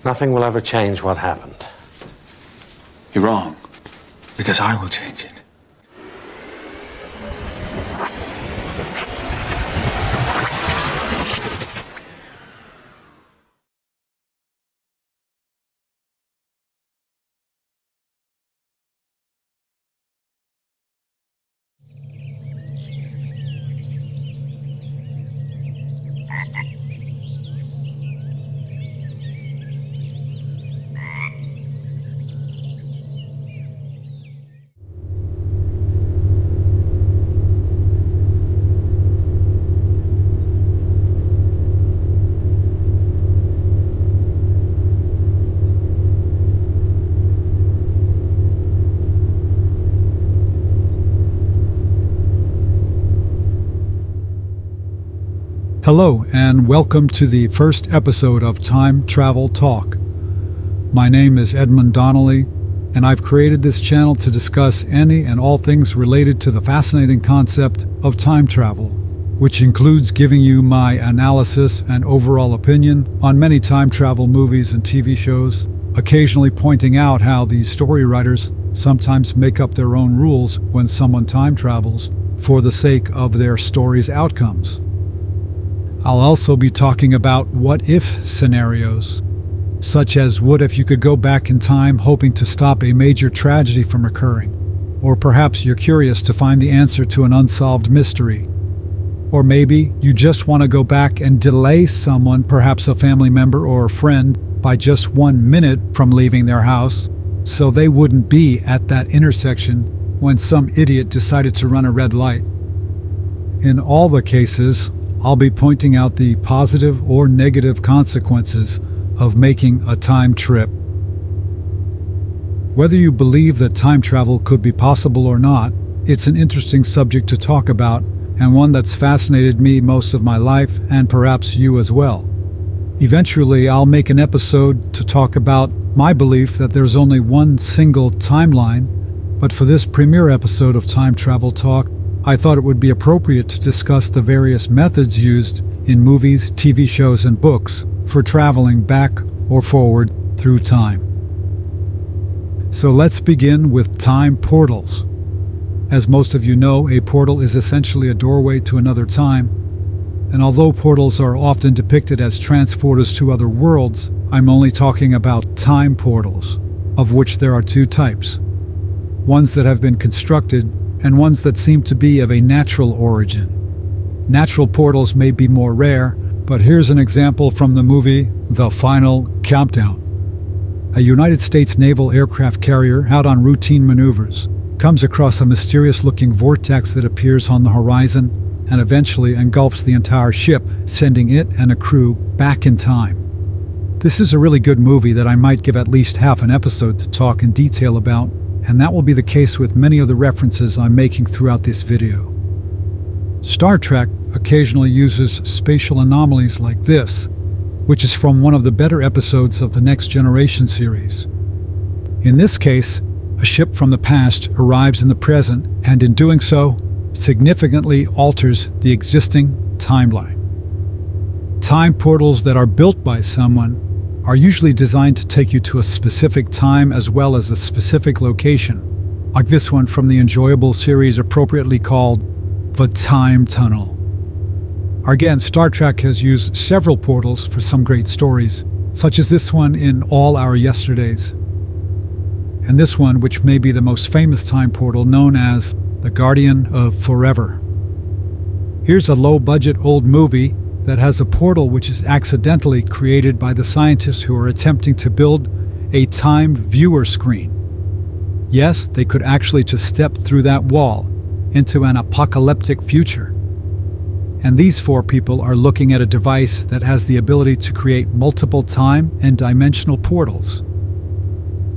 Nothing will ever change what happened. You're wrong, because I will change it. Hello, and welcome to the first episode of Time Travel Talk. My name is Edmund Donnelly, and I've created this channel to discuss any and all things related to the fascinating concept of time travel, which includes giving you my analysis and overall opinion on many time travel movies and TV shows, occasionally pointing out how these story writers sometimes make up their own rules when someone time travels for the sake of their story's outcomes. I'll also be talking about what-if scenarios, such as what if you could go back in time hoping to stop a major tragedy from occurring, or perhaps you're curious to find the answer to an unsolved mystery. Or maybe you just want to go back and delay someone, perhaps a family member or a friend, by just 1 minute from leaving their house, so they wouldn't be at that intersection when some idiot decided to run a red light. In all the cases, I'll be pointing out the positive or negative consequences of making a time trip. Whether you believe that time travel could be possible or not, it's an interesting subject to talk about, and one that's fascinated me most of my life, and perhaps you as well. Eventually, I'll make an episode to talk about my belief that there's only one single timeline, but for this premiere episode of Time Travel Talk, I thought it would be appropriate to discuss the various methods used in movies, TV shows, and books for traveling back or forward through time. So let's begin with time portals. As most of you know, a portal is essentially a doorway to another time, and although portals are often depicted as transporters to other worlds, I'm only talking about time portals, of which there are two types. Ones that have been constructed and ones that seem to be of a natural origin. Natural portals may be more rare, but here's an example from the movie The Final Countdown. A United States naval aircraft carrier out on routine maneuvers comes across a mysterious-looking vortex that appears on the horizon and eventually engulfs the entire ship, sending it and a crew back in time. This is a really good movie that I might give at least half an episode to talk in detail about, and that will be the case with many of the references I'm making throughout this video. Star Trek occasionally uses spatial anomalies like this, which is from one of the better episodes of the Next Generation series. In this case, a ship from the past arrives in the present and in doing so, significantly alters the existing timeline. Time portals that are built by someone are usually designed to take you to a specific time as well as a specific location, like this one from the enjoyable series appropriately called The Time Tunnel. Again, Star Trek has used several portals for some great stories, such as this one in All Our Yesterdays, and this one, which may be the most famous time portal, known as The Guardian of Forever. Here's a low-budget old movie that has a portal which is accidentally created by the scientists who are attempting to build a time viewer screen. Yes, they could actually just step through that wall into an apocalyptic future. And these four people are looking at a device that has the ability to create multiple time and dimensional portals.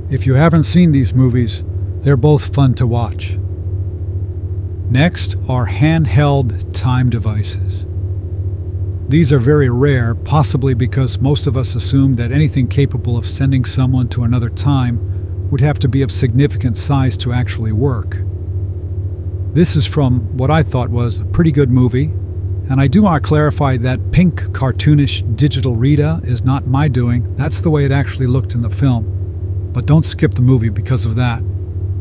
If you haven't seen these movies, they're both fun to watch. Next are handheld time devices. These are very rare, possibly because most of us assume that anything capable of sending someone to another time would have to be of significant size to actually work. This is from what I thought was a pretty good movie, And I do want to clarify that pink cartoonish digital Rita is not my doing. That's the way it actually looked in the film. But don't skip the movie because of that.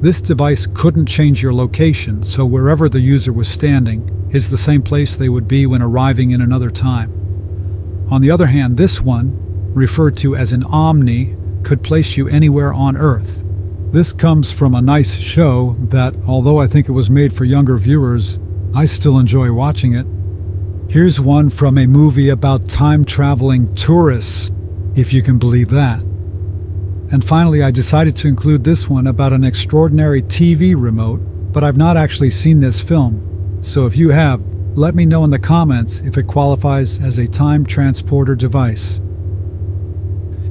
This device couldn't change your location, so wherever the user was standing is the same place they would be when arriving in another time. On the other hand, this one, referred to as an Omni, could place you anywhere on Earth. This comes from a nice show that, although I think it was made for younger viewers, I still enjoy watching it. Here's one from a movie about time-traveling tourists, if you can believe that. And finally, I decided to include this one about an extraordinary TV remote, but I've not actually seen this film. So if you have, let me know in the comments if it qualifies as a time transporter device.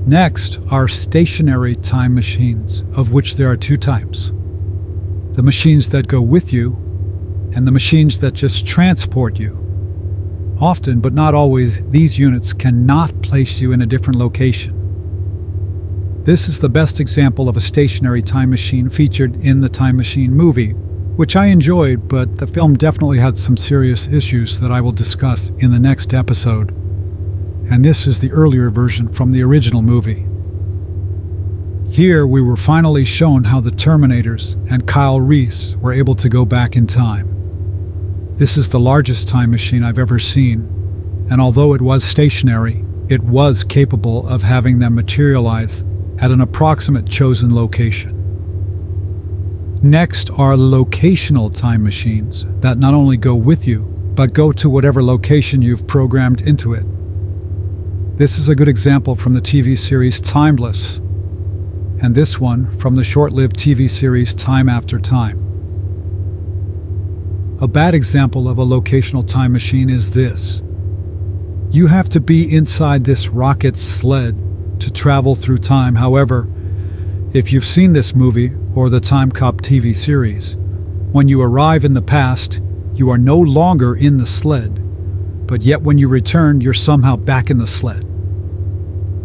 Next are stationary time machines, of which there are two types. The machines that go with you, and the machines that just transport you. Often, but not always, these units cannot place you in a different location. This is the best example of a stationary time machine featured in the Time Machine movie, which I enjoyed, but the film definitely had some serious issues that I will discuss in the next episode. And this is the earlier version from the original movie. Here we were finally shown how the Terminators and Kyle Reese were able to go back in time. This is the largest time machine I've ever seen, and although it was stationary, it was capable of having them materialize at an approximate chosen location. Next are locational time machines that not only go with you, but go to whatever location you've programmed into it. This is a good example from the TV series Timeless, and this one from the short-lived TV series Time After Time. A bad example of a locational time machine is this. You have to be inside this rocket sled to travel through time. However, if you've seen this movie or the Time Cop TV series, when you arrive in the past, you are no longer in the sled, but yet when you return, you're somehow back in the sled.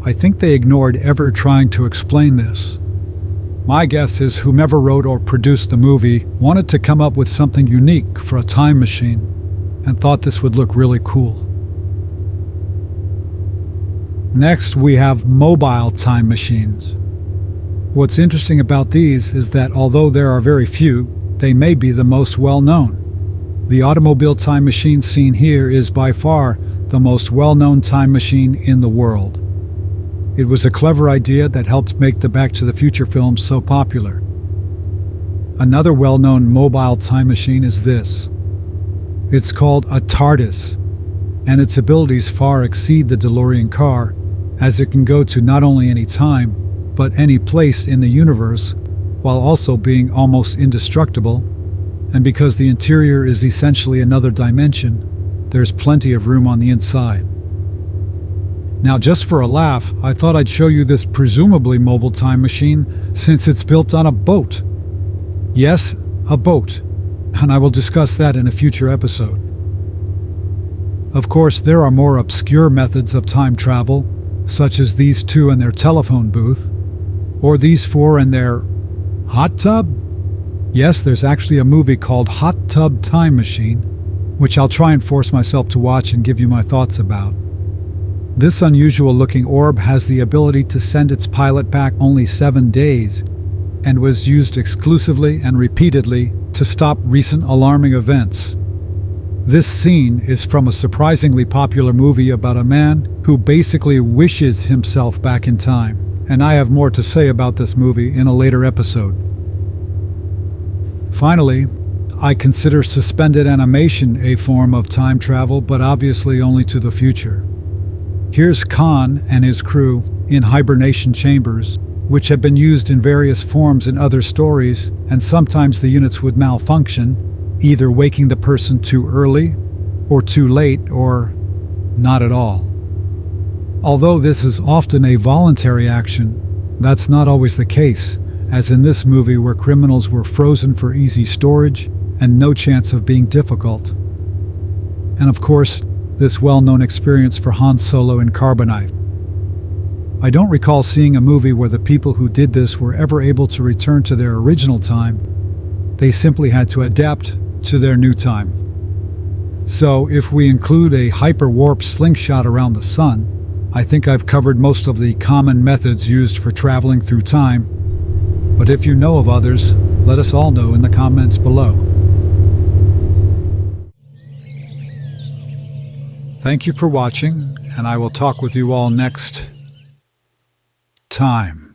I think they ignored ever trying to explain this. My guess is whomever wrote or produced the movie wanted to come up with something unique for a time machine and thought this would look really cool. Next, we have mobile time machines. What's interesting about these is that although there are very few, they may be the most well-known. The automobile time machine seen here is by far the most well-known time machine in the world. It was a clever idea that helped make the Back to the Future films so popular. Another well-known mobile time machine is this. It's called a TARDIS, and its abilities far exceed the DeLorean car, as it can go to not only any time, but any place in the universe, while also being almost indestructible, and because the interior is essentially another dimension, there's plenty of room on the inside. Now, just for a laugh, I thought I'd show you this presumably mobile time machine since it's built on a boat. Yes, a boat, and I will discuss that in a future episode. Of course, there are more obscure methods of time travel, such as these two and their telephone booth, or these four and their hot tub. Yes, there's actually a movie called Hot Tub Time Machine, which I'll try and force myself to watch and give you my thoughts about. This unusual-looking orb has the ability to send its pilot back only 7 days, and was used exclusively and repeatedly to stop recent alarming events. This scene is from a surprisingly popular movie about a man who basically wishes himself back in time, and I have more to say about this movie in a later episode. Finally, I consider suspended animation a form of time travel, but obviously only to the future. Here's Khan and his crew in hibernation chambers, which have been used in various forms in other stories, and sometimes the units would malfunction, either waking the person too early, or too late, or not at all. Although this is often a voluntary action, that's not always the case, as in this movie where criminals were frozen for easy storage and no chance of being difficult. And of course, this well-known experience for Han Solo in Carbonite. I don't recall seeing a movie where the people who did this were ever able to return to their original time. They simply had to adapt to their new time. So if we include a hyperwarp slingshot around the sun, I think I've covered most of the common methods used for traveling through time. But if you know of others, let us all know in the comments below. Thank you for watching, and I will talk with you all next time.